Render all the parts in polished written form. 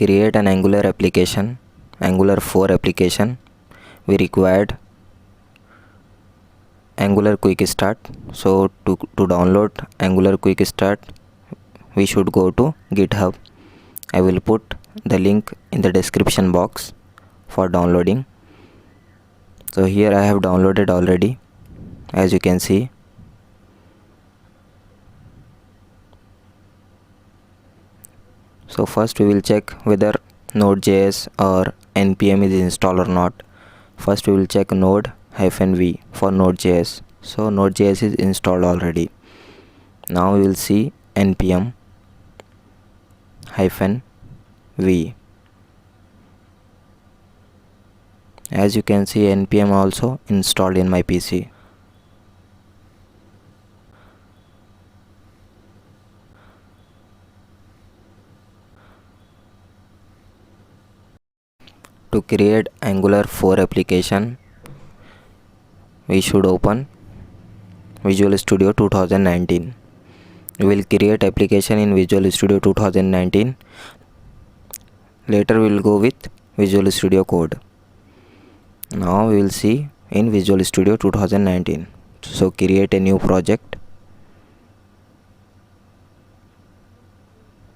create an Angular application, Angular 4 application, we required Angular Quick Start. So to download Angular Quick Start, we should go to GitHub. I will put the link in the description box for downloading. So here I have downloaded already, as you can see. So first we will check whether Node.js or npm is installed or not. First we will check node-v for Node.js. So Node.js is installed already. Now we will see npm-v. As you can see, npm also installed in my PC. To create Angular 4 application, we should open Visual Studio 2019. We will create application in Visual Studio 2019. Later we will go with Visual Studio Code. Now we will see in Visual Studio 2019. So create a new project.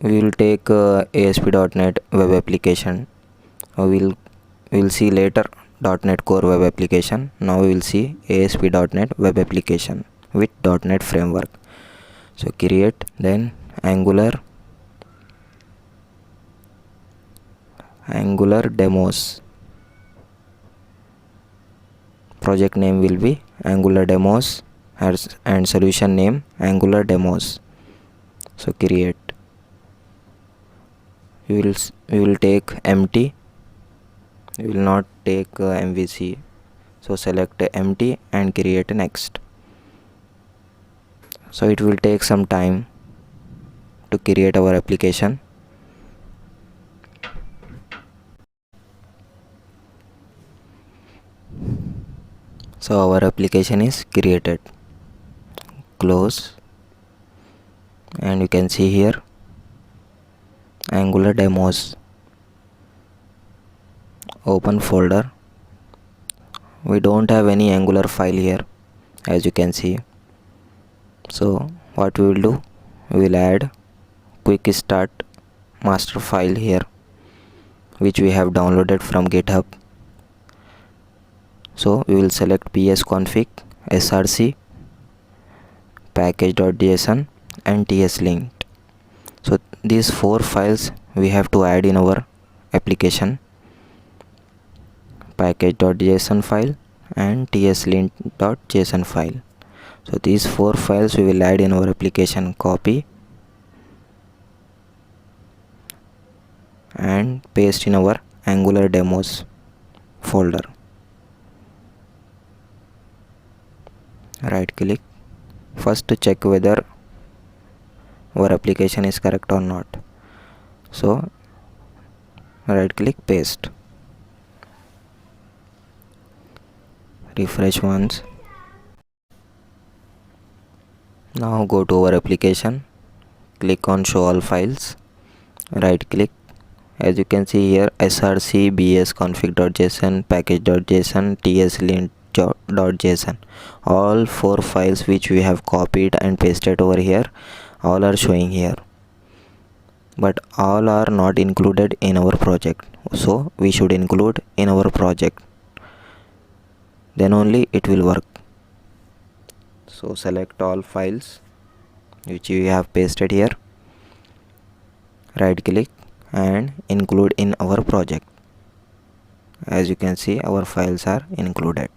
We will take ASP.NET web application. We will see later .NET Core web application. Now we will see ASP.NET web application with .NET framework. So create, then Angular demos. Project name will be Angular demos and solution name Angular demos. So create. We will take empty. We will not take MVC. So select empty and create next. So it will take some time to create our application. So our application is created. Close, and you can see here Angular demos. Open folder. We don't have any Angular file here, as you can see. So what we will do, we will add quick start master file here, which we have downloaded from GitHub. So we will select psconfig, src, package.json and tslint. So these 4 files we have to add in our application: package.json file and tslint.json file. So these 4 files we will add in our application. Copy and paste in our Angular demos folder. Right click. First to check whether our application is correct or not. So right click, paste. Refresh once. Now go to our application, click on show all files, right click. As you can see here, src, bsconfig.json, package.json, tslint.json, all 4 files which we have copied and pasted over here, all are showing here, but all are not included in our project. So we should include in our project, then only it will work. So select all files which we have pasted here, right click and include in our project. As you can see, our files are included.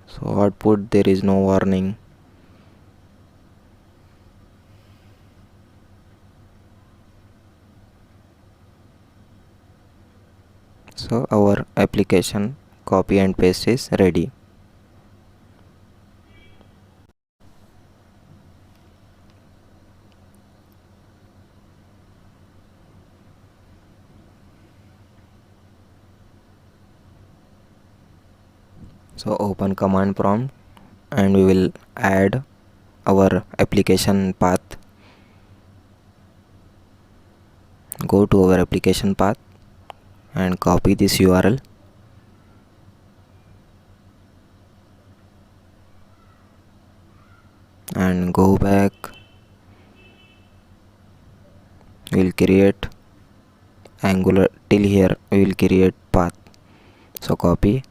So output, there is no warning. So our application copy and paste is ready. So open command prompt and we will add our application path. Go to our application path and copy this URL and go back. We will create Angular. Till here we will create path, so copy.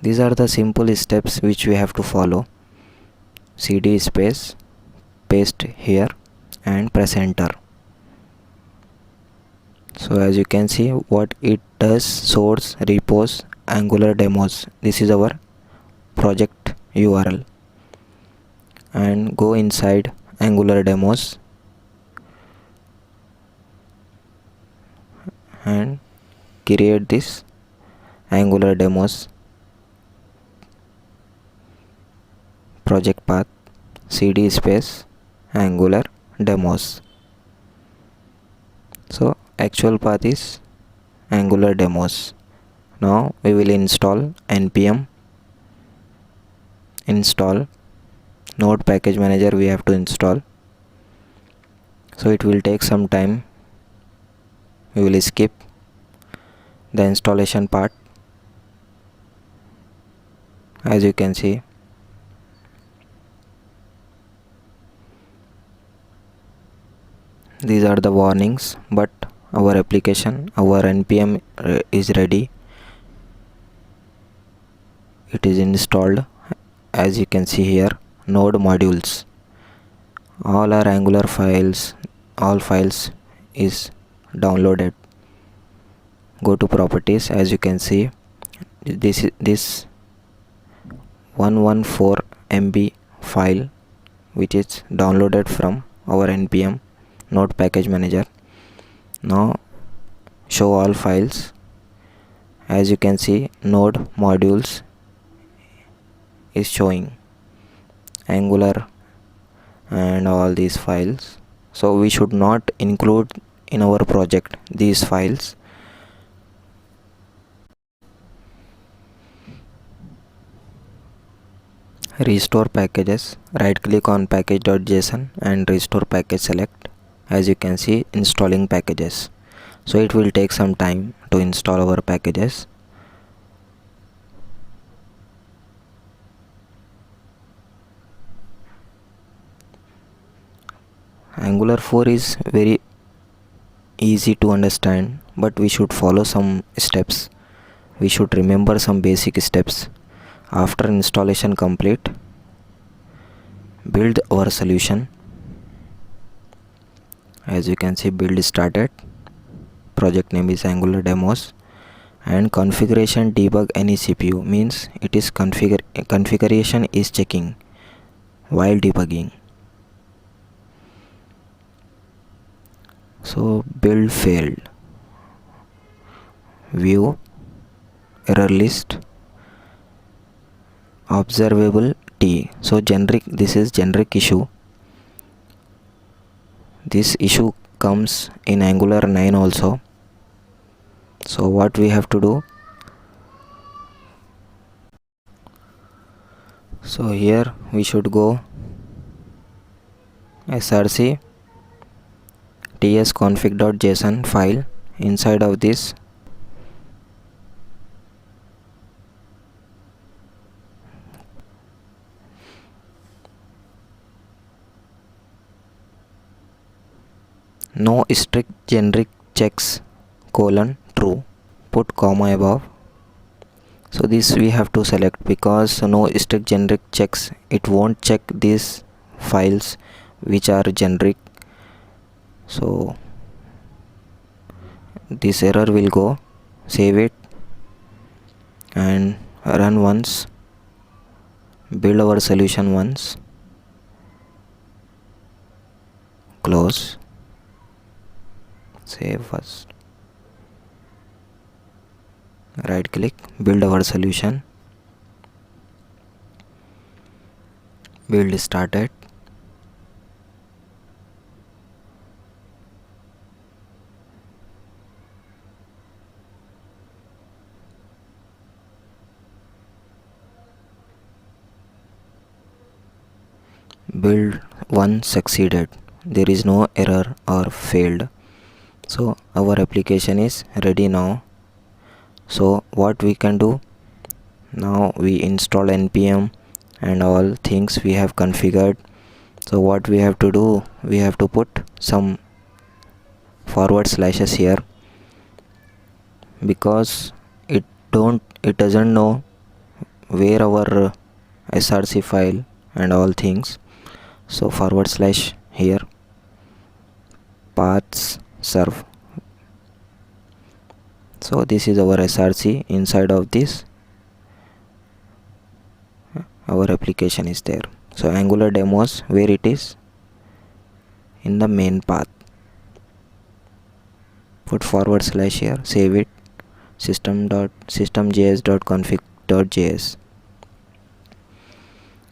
These are the simple steps which we have to follow. cd space, paste here and press enter. So as you can see what it does: source, repos, Angular demos. This is our project URL, and go inside Angular demos and create this Angular demos project path, cd space Angular demos. So actual path is Angular demos. Now we will install npm install node package manager. We have to install, so it will take some time. We will skip the installation part. As you can see, these are the warnings, but our application, our npm is ready. It is installed. As you can see here, node modules, all our Angular files, all files is downloaded. Go to properties. As you can see, this 114 MB file which is downloaded from our npm node package manager. Now show all files. As you can see, node modules is showing Angular and all these files. So we should not include in our project these files. Restore packages. Right click on package.json and restore package select. As you can see, installing packages. So it will take some time to install our packages. Angular 4 is very easy to understand, but we should follow some steps. We should remember some basic steps. After installation complete, build our solution. As you can see, build started. Project name is Angular demos, and configuration debug any CPU means it is configuration is checking while debugging. So build failed. View error list observable T. So generic, this is generic issue. This issue comes in Angular 9 also. So what we have to do? So here we should go src tsconfig.json file. Inside of this, no strict generic checks true, put comma above. So this we have to select, because no strict generic checks, it won't check these files which are generic. So this error will go. Save it and run once. Build our solution once. Close. Save first. Right click, build our solution. Build started. build 1 succeeded, there is no error or failed. So our application is ready now. So what we can do now, we install npm and all things we have configured. So what we have to do, we have to put some forward slashes here, because it doesn't know where our src file and all things. So forward slash here, paths serve. So this is our src. Inside of this our application is there. So angular demos, where it is? In the main path. Put forward slash here, save it, systemjs.config.js,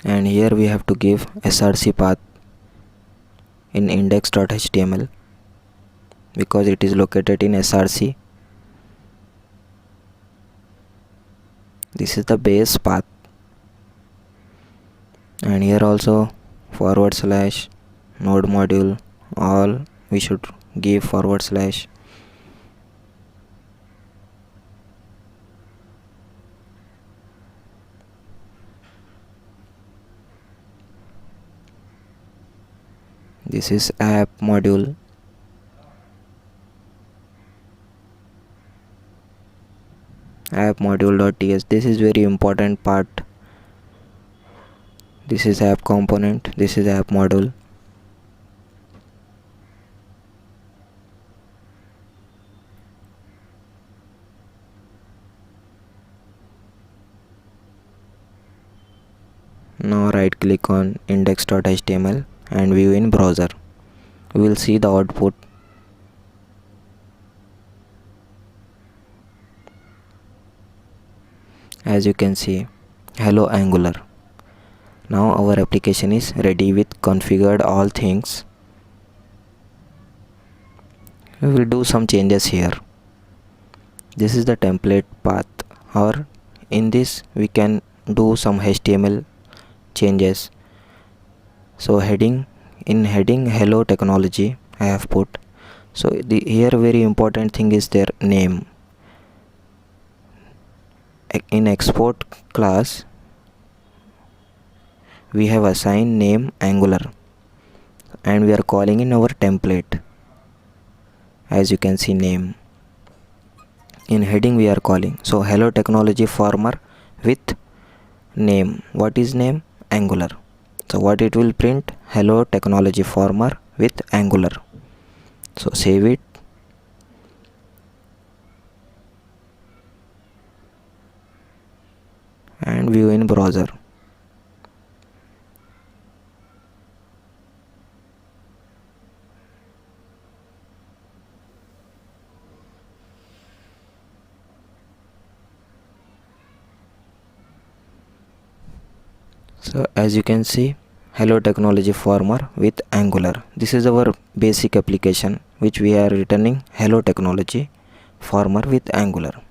and here we have to give src path in index.html, because it is located in src. This is the base path, and here also forward slash node module, all we should give forward slash. This is app module, app module.ts. This is very important part. This is app component, this is app module. Now right click on index.html and view in browser. We will see the output. As you can see, hello Angular. Now our application is ready with configured all things. We will do some changes here. This is the template path, or in this we can do some HTML changes. So heading, in heading hello technology I have put. So here very important thing is their name. In export class we have assigned name Angular, and we are calling in our template. As you can see, name. In heading we are calling, so hello technology farmer with name. What is name? Angular. So what it will print? Hello technology farmer with Angular. So save it, and view in browser. So as you can see, hello technology farmer with Angular. This is our basic application which we are returning hello technology farmer with Angular.